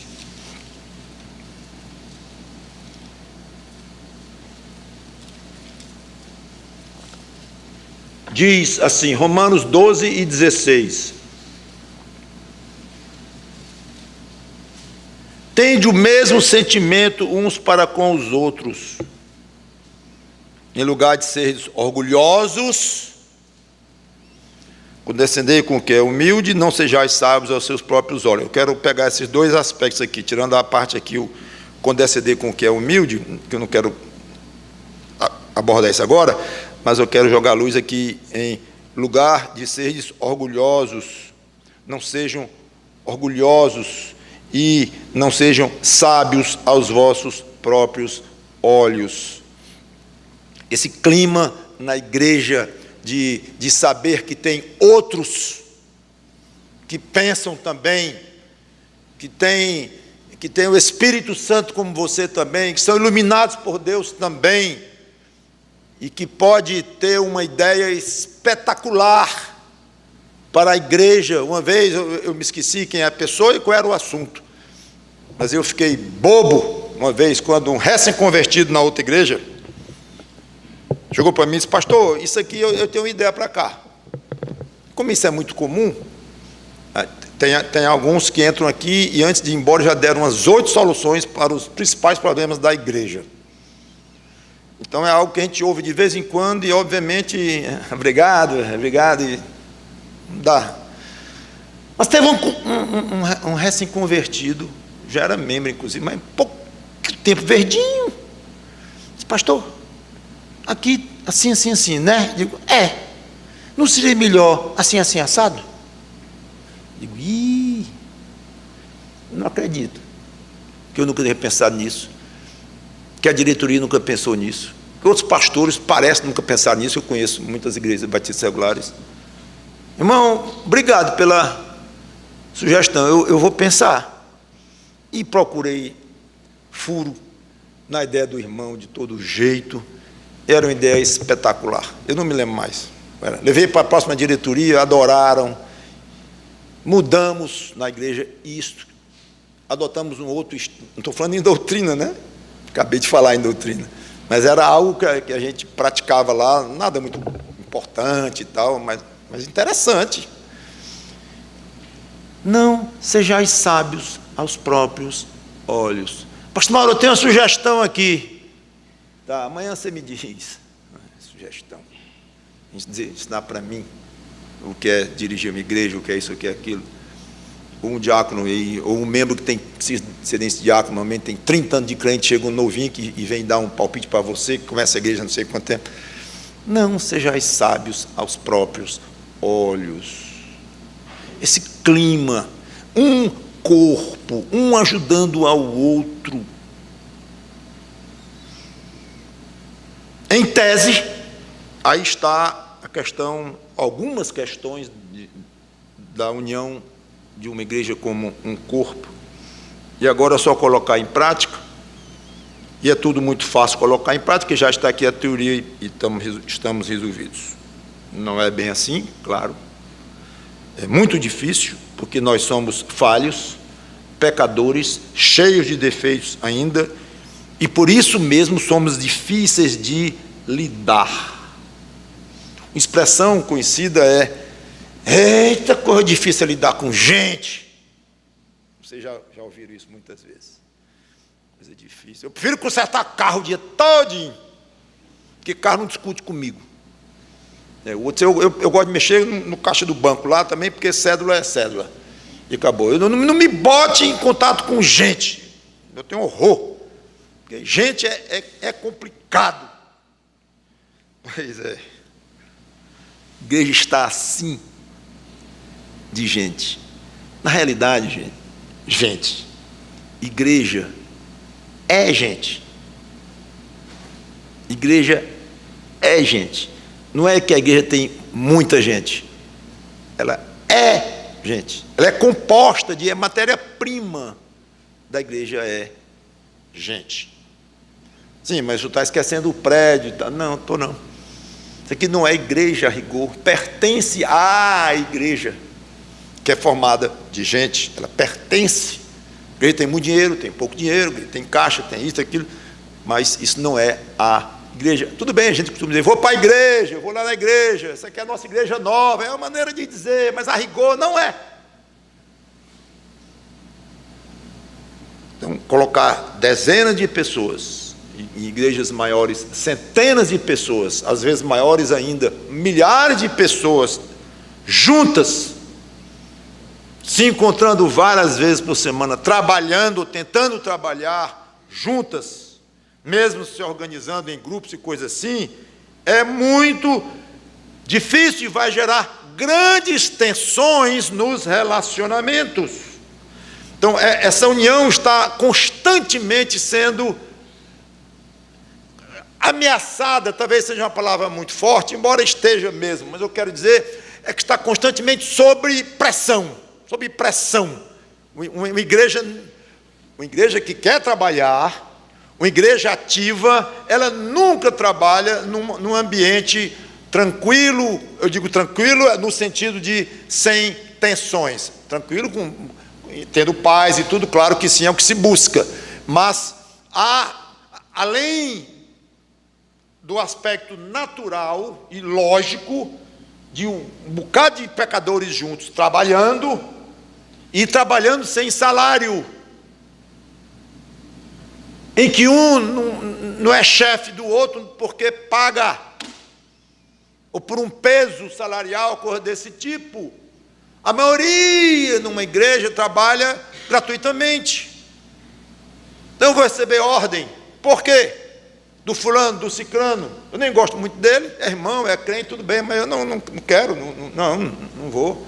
diz assim, Romanos 12 e 16: tende o mesmo sentimento uns para com os outros, em lugar de seres orgulhosos, condescendei com o que é humilde, não sejais sábios aos seus próprios olhos. Eu quero pegar esses dois aspectos aqui, tirando a parte aqui, o condescender com o que é humilde, que eu não quero abordar isso agora, mas eu quero jogar a luz aqui em lugar de seres orgulhosos. Não sejam orgulhosos e não sejam sábios aos vossos próprios olhos. Esse clima na igreja de saber que tem outros que pensam também, que tem o Espírito Santo como você também, que são iluminados por Deus também, e que pode ter uma ideia espetacular para a igreja. Uma vez eu me esqueci quem é a pessoa e qual era o assunto, mas eu fiquei bobo uma vez quando um recém-convertido na outra igreja chegou para mim e disse: pastor, isso aqui eu tenho uma ideia para cá. Como isso é muito comum, tem alguns que entram aqui e antes de ir embora já deram umas 8 soluções para os principais problemas da igreja. Então é algo que a gente ouve de vez em quando e obviamente, obrigado, e não dá. Mas teve um recém-convertido, já era membro inclusive, mas pouco tempo, verdinho, disse: pastor, aqui assim, né? Digo: não seria melhor assim, assado? Digo: não acredito que eu nunca teria pensado nisso, que a diretoria nunca pensou nisso, que outros pastores parecem nunca pensar nisso. Eu conheço muitas igrejas batistas regulares. Irmão, obrigado pela sugestão, eu vou pensar. E procurei furo na ideia do irmão de todo jeito. Era uma ideia espetacular, eu não me lembro mais. Levei para a próxima diretoria, adoraram, mudamos na igreja isto, adotamos um outro, não estou falando em doutrina, né? Acabei de falar em doutrina, mas era algo que a gente praticava lá, nada muito importante e tal, mas interessante. Não sejais sábios aos próprios olhos. Pastor Mauro, eu tenho uma sugestão aqui. Tá, amanhã você me diz. Sugestão. Ensinar para mim o que é dirigir uma igreja, o que é isso, o que é aquilo. Um diácono, ou um membro que tem excedência de diácono, normalmente tem 30 anos de crente, chega um novinho e vem dar um palpite para você, que começa a igreja não sei quanto tempo. Não sejais sábios aos próprios olhos. Esse clima, um corpo, um ajudando ao outro. Em tese, aí está a questão, algumas questões da união de uma igreja como um corpo. E agora é só colocar em prática, e é tudo muito fácil colocar em prática, já está aqui a teoria e estamos resolvidos. Não é bem assim, claro. É muito difícil, porque nós somos falhos, pecadores, cheios de defeitos ainda, e por isso mesmo somos difíceis de lidar. Uma expressão conhecida é: eita, coisa difícil é lidar com gente. Vocês já ouviram isso muitas vezes. Coisa difícil. Eu prefiro consertar carro o dia todinho, porque carro não discute comigo. Eu gosto de mexer no caixa do banco lá também, porque cédula é cédula. E acabou. Eu não me bote em contato com gente. Eu tenho horror. Porque gente é complicado. Pois é. A igreja está assim de gente. Na realidade, gente, igreja é gente. Igreja é gente. Não é que a igreja tem muita gente. Ela é gente. Ela é composta de matéria-prima da igreja é gente. Sim, mas tu está esquecendo o prédio. Tá? Não, estou não. Isso aqui não é igreja a rigor. Pertence à igreja, que é formada de gente. Ela pertence. A igreja tem muito dinheiro, tem pouco dinheiro, tem caixa, tem isso, aquilo. Mas isso não é a igreja. Tudo bem, a gente costuma dizer: vou para a igreja, vou lá na igreja, essa aqui é a nossa igreja nova. É uma maneira de dizer, mas a rigor não é. Então, colocar dezenas de pessoas, em igrejas maiores, centenas de pessoas, às vezes maiores ainda, milhares de pessoas, juntas, se encontrando várias vezes por semana, trabalhando, tentando trabalhar juntas, mesmo se organizando em grupos e coisas assim, é muito difícil e vai gerar grandes tensões nos relacionamentos. Então, essa união está constantemente sendo ameaçada, talvez seja uma palavra muito forte, embora esteja mesmo, mas eu quero dizer é que está constantemente sob pressão, Uma igreja que quer trabalhar, uma igreja ativa, ela nunca trabalha num ambiente tranquilo. Eu digo tranquilo no sentido de sem tensões, tranquilo, tendo paz e tudo, claro que sim, é o que se busca, mas além do aspecto natural e lógico de um bocado de pecadores juntos trabalhando sem salário, em que um não é chefe do outro porque paga, ou por um peso salarial, coisa desse tipo. A maioria numa igreja trabalha gratuitamente. Então eu vou receber ordem. Por quê? Do fulano, do ciclano. Eu nem gosto muito dele, é irmão, é crente, tudo bem, mas eu não quero, não vou.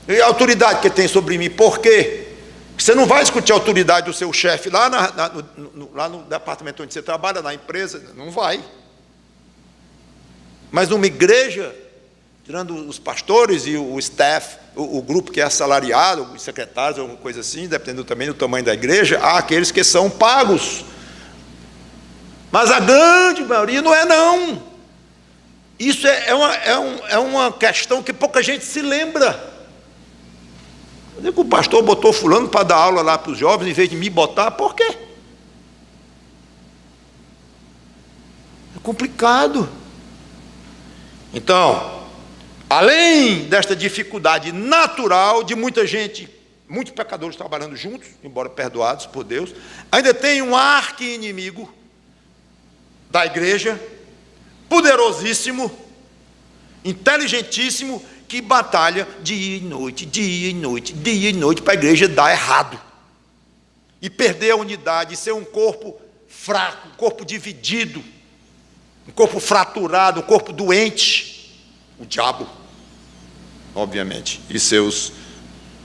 E a autoridade que ele tem sobre mim, por quê? Você não vai discutir a autoridade do seu chefe lá no departamento onde você trabalha, na empresa, não vai. Mas numa igreja, tirando os pastores e o staff, o grupo que é assalariado, os secretários, alguma coisa assim, dependendo também do tamanho da igreja, há aqueles que são pagos. Mas a grande maioria não é, não. Isso é uma questão que pouca gente se lembra. Eu digo que o pastor botou fulano para dar aula lá para os jovens, em vez de me botar, por quê? É complicado. Então, além desta dificuldade natural de muita gente, muitos pecadores trabalhando juntos, embora perdoados por Deus, ainda tem um arqui-inimigo da igreja, poderosíssimo, inteligentíssimo, que batalha dia e noite, para a igreja dar errado, e perder a unidade, e ser um corpo fraco, um corpo dividido, um corpo fraturado, um corpo doente. O diabo, obviamente, e seus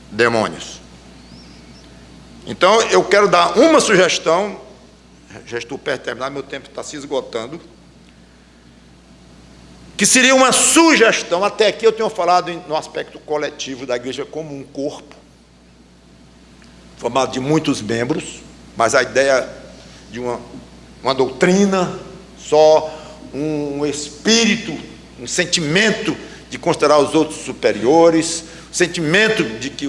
demônios. Então, eu quero dar uma sugestão, já estou perto de terminar, meu tempo está se esgotando, que seria uma sugestão. Até aqui eu tenho falado no aspecto coletivo da igreja como um corpo, formado de muitos membros, mas a ideia de uma doutrina, só um espírito, um sentimento de considerar os outros superiores, o sentimento de que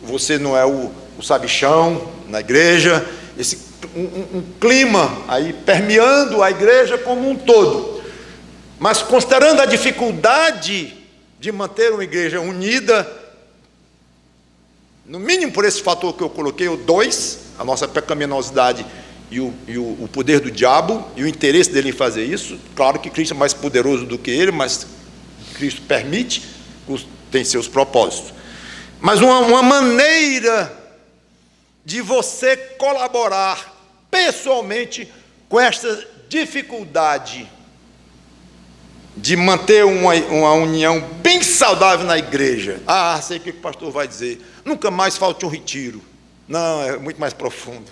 você não é o sabichão na igreja, um clima aí permeando a igreja como um todo. Mas considerando a dificuldade de manter uma igreja unida, no mínimo por esse fator que eu coloquei, o 2, a nossa pecaminosidade e o poder do diabo, e o interesse dele em fazer isso. Claro que Cristo é mais poderoso do que ele, mas Cristo permite, tem seus propósitos. Mas uma maneira de você colaborar pessoalmente com esta dificuldade de manter uma união bem saudável na igreja. Sei o que o pastor vai dizer. Nunca mais falte um retiro. Não, é muito mais profundo.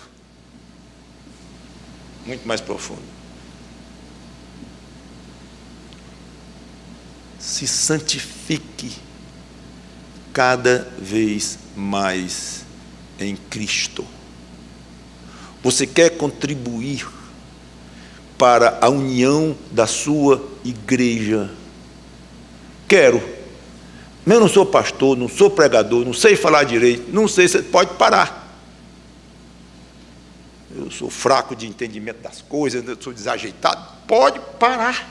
Muito mais profundo. Se santifique cada vez mais em Cristo. Você quer contribuir para a união da sua igreja? Quero. Mas eu não sou pastor, não sou pregador, não sei falar direito, não sei, você pode parar. Eu sou fraco de entendimento das coisas, eu sou desajeitado, pode parar.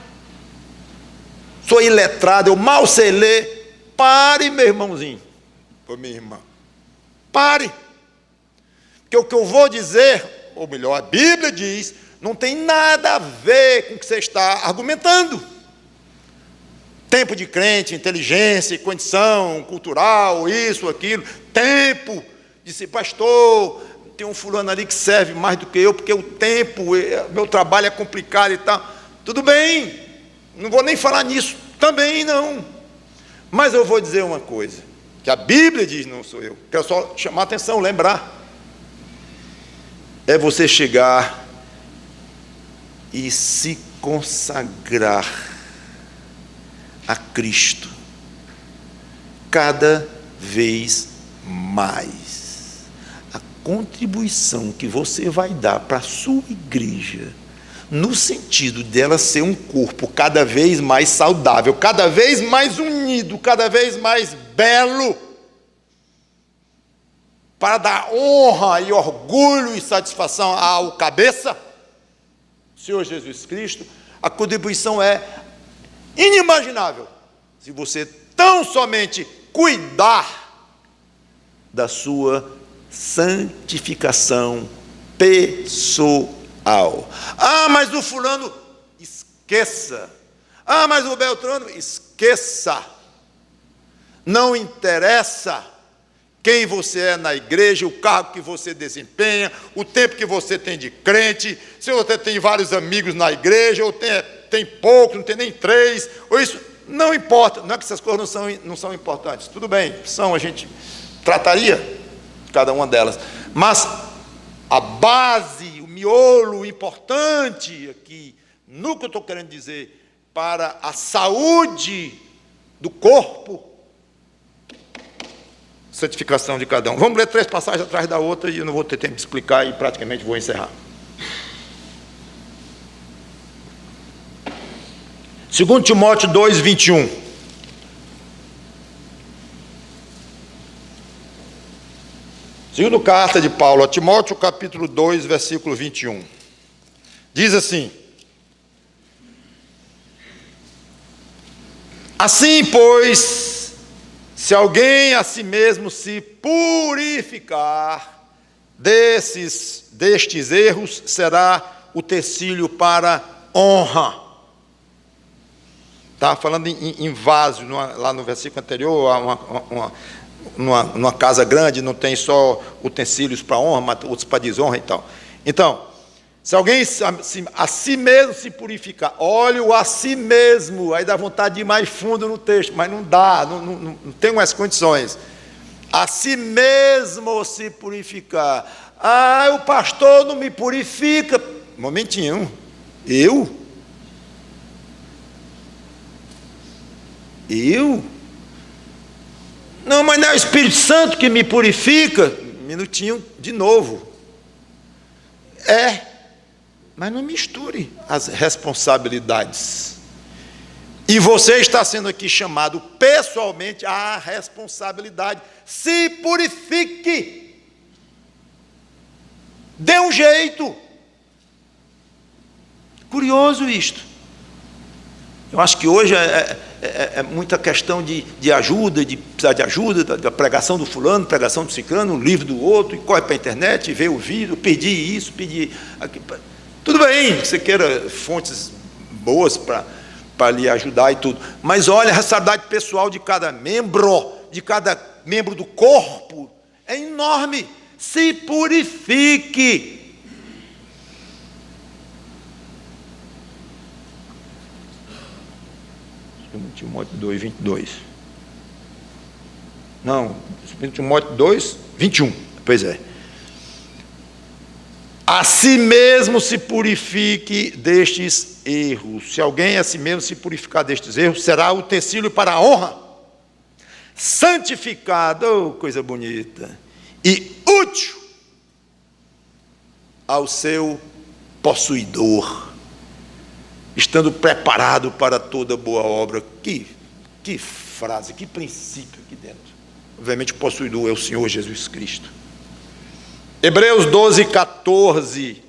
Sou iletrado, eu mal sei ler. Pare, meu irmãozinho, ou minha irmã, pare. Porque o que eu vou dizer, ou melhor, a Bíblia diz, não tem nada a ver com o que você está argumentando. Tempo de crente, inteligência, condição cultural, isso, aquilo. Tempo de ser pastor, tem um fulano ali que serve mais do que eu, porque o tempo, meu trabalho é complicado e tal. Tudo bem, não vou nem falar nisso, também não. Mas eu vou dizer uma coisa, que a Bíblia diz, não sou eu, quero só chamar a atenção, lembrar. É você chegar e se consagrar a Cristo cada vez mais. A contribuição que você vai dar para a sua igreja, no sentido dela ser um corpo cada vez mais saudável, cada vez mais unido, cada vez mais belo, para dar honra e orgulho e satisfação ao cabeça, Senhor Jesus Cristo, a contribuição é inimaginável, se você tão somente cuidar da sua santificação pessoal. Ah, mas o fulano, esqueça. Ah, mas o Beltrano, esqueça. Não interessa quem você é na igreja, o cargo que você desempenha, o tempo que você tem de crente, se você tem vários amigos na igreja, ou tem poucos, não tem nem 3, ou isso, não importa. Não é que essas coisas não são importantes. Tudo bem, a gente trataria cada uma delas. Mas a base, o miolo importante aqui, no que eu estou querendo dizer, para a saúde do corpo, santificação de cada um. Vamos ler 3 passagens atrás da outra, e eu não vou ter tempo de explicar, e praticamente vou encerrar. 2 Timóteo 2, 21. Segunda carta de Paulo a Timóteo, capítulo 2, versículo 21. Diz assim: assim, pois, se alguém a si mesmo se purificar destes erros, será utensílio para honra. Está falando em vaso, lá no versículo anterior, numa casa grande, não tem só utensílios para honra, mas outros para desonra e tal. Então, se alguém a si mesmo se purificar, olha o a si mesmo, aí dá vontade de ir mais fundo no texto, mas não dá, não tem mais condições. A si mesmo se purificar. Ah, o pastor não me purifica. Momentinho, eu? Não, mas não é o Espírito Santo que me purifica. Minutinho, de novo. Mas não misture as responsabilidades. E você está sendo aqui chamado pessoalmente à responsabilidade. Se purifique. Dê um jeito. Curioso isto. Eu acho que hoje é muita questão de ajuda, de precisar de ajuda, da pregação do fulano, pregação do ciclano, o livro do outro, e corre para a internet, e vê o vídeo, pedir isso, pedir aquilo. Tudo bem, você queira fontes boas para lhe ajudar e tudo, mas olha, a responsabilidade pessoal de cada membro do corpo é enorme. Se purifique. Timóteo 2, 22. Não, Timóteo 2, 21. Pois é. A si mesmo se purifique destes erros. Se alguém a si mesmo se purificar destes erros, será utensílio para a honra, santificado, oh, coisa bonita, e útil ao seu possuidor, estando preparado para toda boa obra. Que frase, que princípio aqui dentro. Obviamente o possuidor é o Senhor Jesus Cristo. Hebreus 12, 14.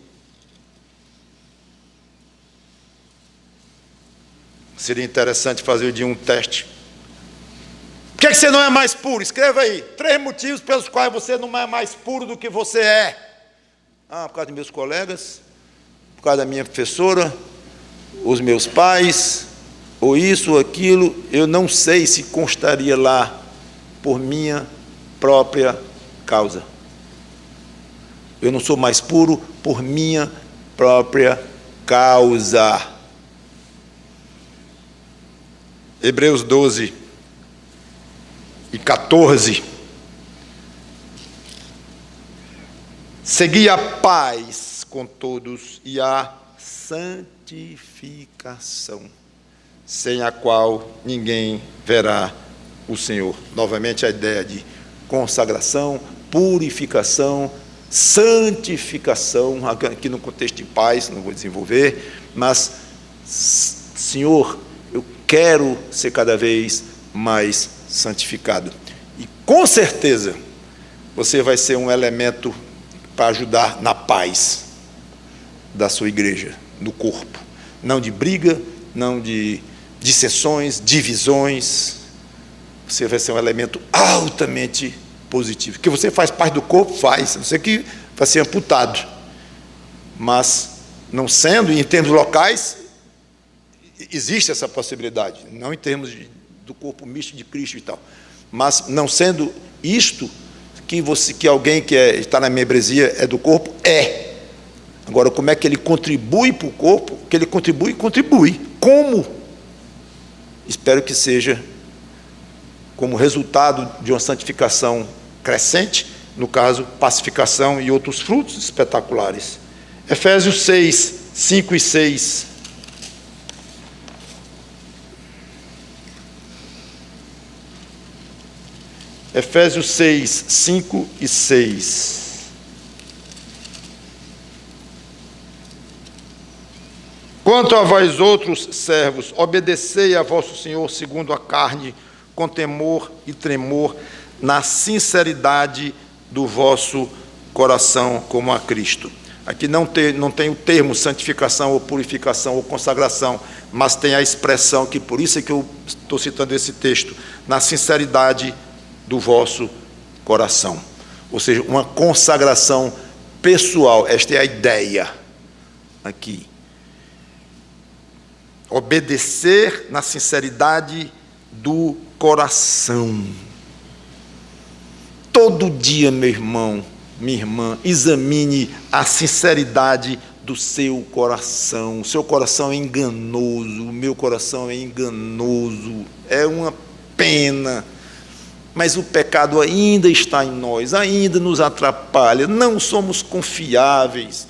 Seria interessante fazer de um teste. Por que você não é mais puro? Escreva aí. 3 motivos pelos quais você não é mais puro do que você é. Por causa de meus colegas, por causa da minha professora, os meus pais, ou isso ou aquilo. Eu não sei se constaria lá por minha própria causa. Eu não sou mais puro por minha própria causa. Hebreus 12 e 14. Segui a paz com todos e a santificação, sem a qual ninguém verá o Senhor. Novamente a ideia de consagração, purificação, santificação, aqui no contexto de paz, não vou desenvolver, mas, Senhor, eu quero ser cada vez mais santificado. E com certeza, você vai ser um elemento para ajudar na paz da sua igreja, no corpo. Não de briga, não de dissensões, divisões. Você vai ser um elemento altamente positivo. Que você faz parte do corpo, faz. Não sei que vai ser amputado. Mas, não sendo, em termos locais, existe essa possibilidade. Não em termos do corpo misto de Cristo e tal. Mas, não sendo isto, que alguém que está na membresia é do corpo, é. Agora, como é que ele contribui para o corpo? Que ele contribui. Como? Espero que seja como resultado de uma santificação crescente, no caso, pacificação e outros frutos espetaculares. Efésios 6, 5 e 6. Efésios 6, 5 e 6. Quanto a vós outros servos, obedecei a vosso Senhor segundo a carne, com temor e tremor, na sinceridade do vosso coração, como a Cristo. Aqui não tem o termo santificação ou purificação ou consagração, mas tem a expressão, que por isso é que eu estou citando esse texto, na sinceridade do vosso coração. Ou seja, uma consagração pessoal. Esta é a ideia aqui. Obedecer na sinceridade do coração. Todo dia, meu irmão, minha irmã, examine a sinceridade do seu coração. O seu coração é enganoso, o meu coração é enganoso. É uma pena. Mas o pecado ainda está em nós, ainda nos atrapalha, não somos confiáveis.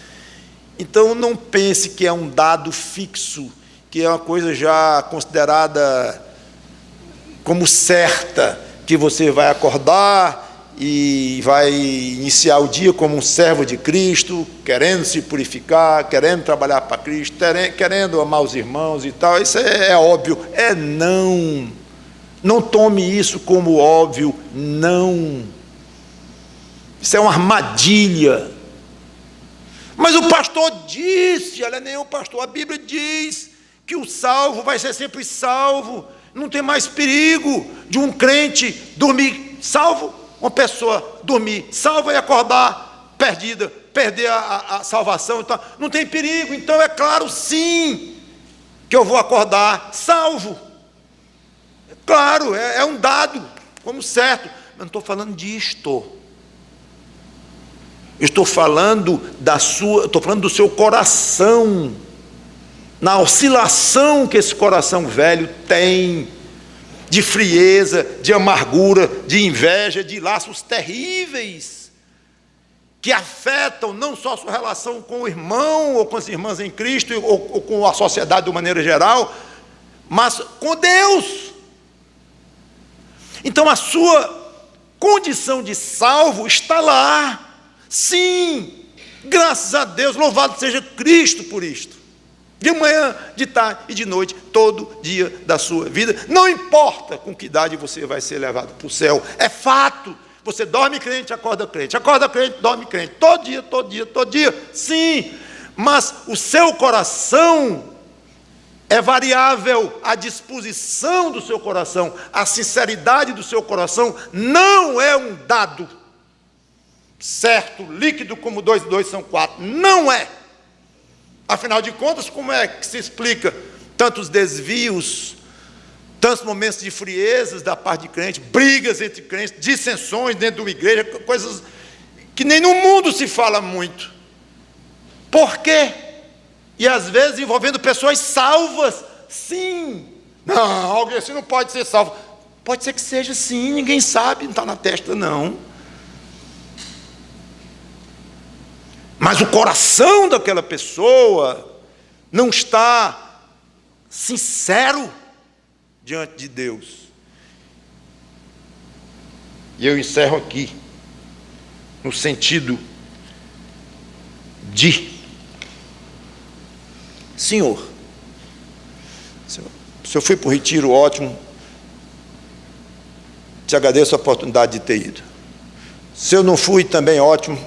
Então não pense que é um dado fixo, que é uma coisa já considerada como certa, que você vai acordar e vai iniciar o dia como um servo de Cristo, querendo se purificar, querendo trabalhar para Cristo, querendo amar os irmãos e tal. Isso é óbvio, não. Não tome isso como óbvio, não. Isso é uma armadilha. Mas o pastor disse, ela é nenhum pastor, a Bíblia diz que o salvo vai ser sempre salvo. Não tem mais perigo de um crente dormir salvo, uma pessoa dormir salva e acordar perdida, perder a salvação e tal. Não tem perigo, então é claro sim que eu vou acordar salvo. Claro, é um dado, como certo, mas não estou falando disto. Eu estou falando do seu coração, na oscilação que esse coração velho tem, de frieza, de amargura, de inveja, de laços terríveis, que afetam não só a sua relação com o irmão, ou com as irmãs em Cristo, ou com a sociedade de uma maneira geral, mas com Deus. Então a sua condição de salvo está lá, sim, graças a Deus, louvado seja Cristo por isto, de manhã, de tarde e de noite, todo dia da sua vida, não importa com que idade você vai ser levado para o céu, é fato, você dorme crente, acorda crente, dorme crente, todo dia, sim, mas o seu coração é variável, a disposição do seu coração, a sinceridade do seu coração não é um dado certo, líquido como 2 e 2 são 4, não é. Afinal de contas, como é que se explica tantos desvios, tantos momentos de friezas da parte de crente, brigas entre crentes, dissensões dentro de uma igreja, coisas que nem no mundo se fala muito. Por quê? E às vezes envolvendo pessoas salvas. Sim. Não, alguém assim não pode ser salvo. Pode ser que seja sim, ninguém sabe, não está na testa não. Mas o coração daquela pessoa não está sincero diante de Deus. E eu encerro aqui, no sentido de: Senhor, se eu fui para o retiro, ótimo, te agradeço a oportunidade de ter ido. Se eu não fui, também ótimo,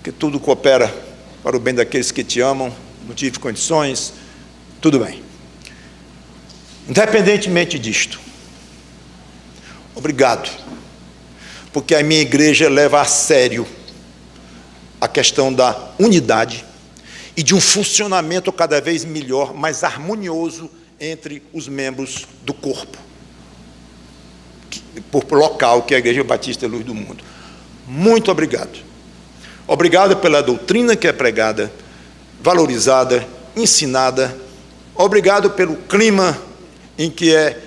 que tudo coopera para o bem daqueles que te amam, não tive condições, tudo bem. Independentemente disto, obrigado, porque a minha igreja leva a sério a questão da unidade e de um funcionamento cada vez melhor, mais harmonioso entre os membros do corpo, por local, que é a Igreja Batista Luz do Mundo. Muito obrigado. Obrigado pela doutrina que é pregada, valorizada, ensinada. Obrigado pelo clima em que é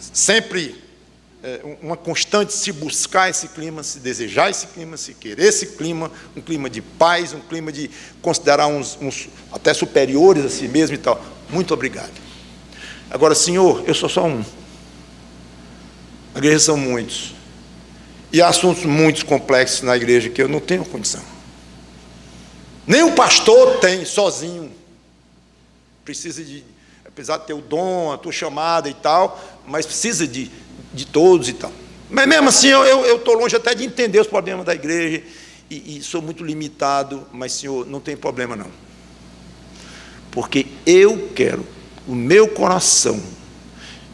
sempre uma constante se buscar esse clima, se desejar esse clima, se querer esse clima, um clima de paz, um clima de considerar uns até superiores a si mesmo e tal. Muito obrigado. Agora, Senhor, eu sou só um. A igreja são muitos. E há assuntos muito complexos na igreja que eu não tenho condição. Nem o pastor tem sozinho. Precisa de, apesar de ter o dom, a tua chamada e tal, mas precisa de todos e tal. Mas mesmo assim, eu estou longe até de entender os problemas da igreja e sou muito limitado, mas, Senhor, não tem problema não. Porque eu quero, o meu coração,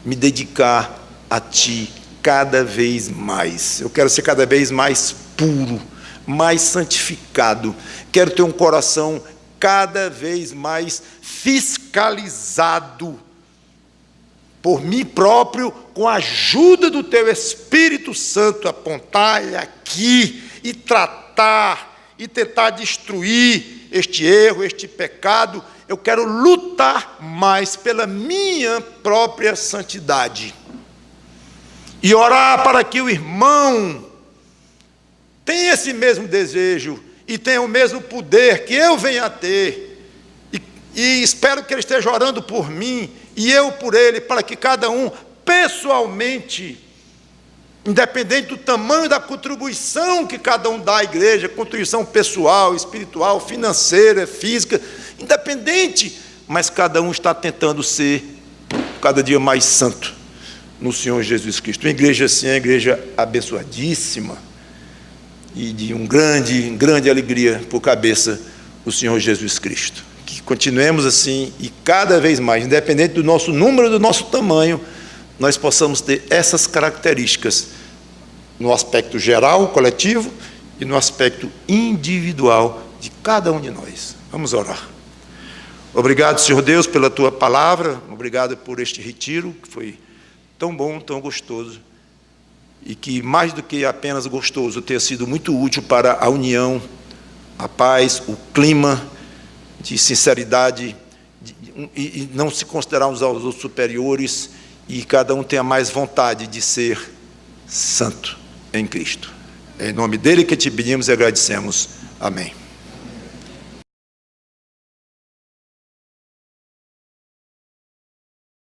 me dedicar a Ti cada vez mais. Eu quero ser cada vez mais puro, mais santificado. Quero ter um coração cada vez mais fiscalizado por mim próprio, com a ajuda do Teu Espírito Santo, apontar ele aqui e tratar e tentar destruir este erro, este pecado. Eu quero lutar mais pela minha própria santidade e orar para que o irmão tenha esse mesmo desejo e tenha o mesmo poder que eu venho a ter, e espero que ele esteja orando por mim e eu por ele, para que cada um pessoalmente, independente do tamanho da contribuição que cada um dá à igreja, contribuição pessoal, espiritual, financeira, física, independente, mas cada um está tentando ser cada dia mais santo no Senhor Jesus Cristo. Uma igreja assim é uma igreja abençoadíssima e de grande alegria por cabeça o Senhor Jesus Cristo. Que continuemos assim e cada vez mais, independente do nosso número, do nosso tamanho, nós possamos ter essas características no aspecto geral, coletivo, e no aspecto individual de cada um de nós. Vamos orar. Obrigado, Senhor Deus, pela Tua palavra, obrigado por este retiro, que foi tão bom, tão gostoso, e que mais do que apenas gostoso, tenha sido muito útil para a união, a paz, o clima de sinceridade, e não se considerar uns aos outros superiores, e cada um tenha mais vontade de ser santo em Cristo. É em nome dele que te pedimos e agradecemos. Amém.